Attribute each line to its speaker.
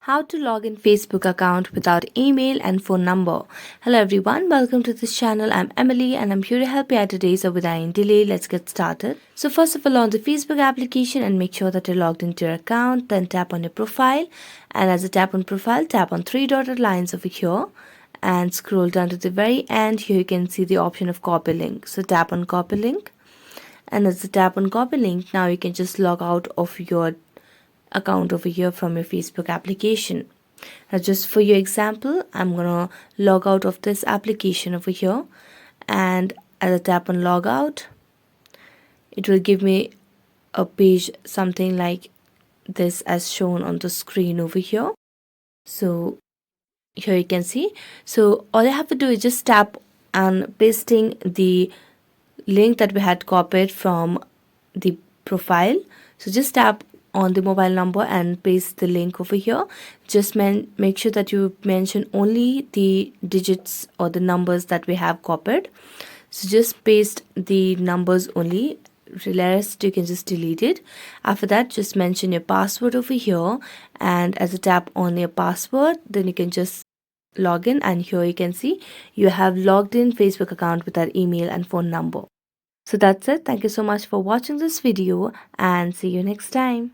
Speaker 1: How to log in Facebook account without email and phone number. Hello everyone, welcome to this channel. I'm Emily and I'm here to help you out today. So without any delay, let's get started. So first of all, on the Facebook application and make sure that you're logged into your account. Then tap on your profile, and as you tap on profile, tap on three dotted lines over here and scroll down to the very end. Here you can see the option of copy link. So tap on copy link, and as you tap on copy link, now you can just log out of your account over here from your Facebook application. Now just for your example, I'm gonna log out of this application over here, and as I tap on log out, it will give me a page something like this as shown on the screen over here. So here you can see, so all I have to do is just tap on pasting the link that we had copied from the profile. So just tap on the mobile number and paste the link over here. Just make sure that you mention only the digits or the numbers that we have copied. So just paste the numbers only, the rest you can just delete it. After that, just mention your password over here, and as you tap on your password, then you can just log in, and here you can see you have logged in Facebook account with our email and phone number. So that's it. Thank you so much for watching this video and see you next time.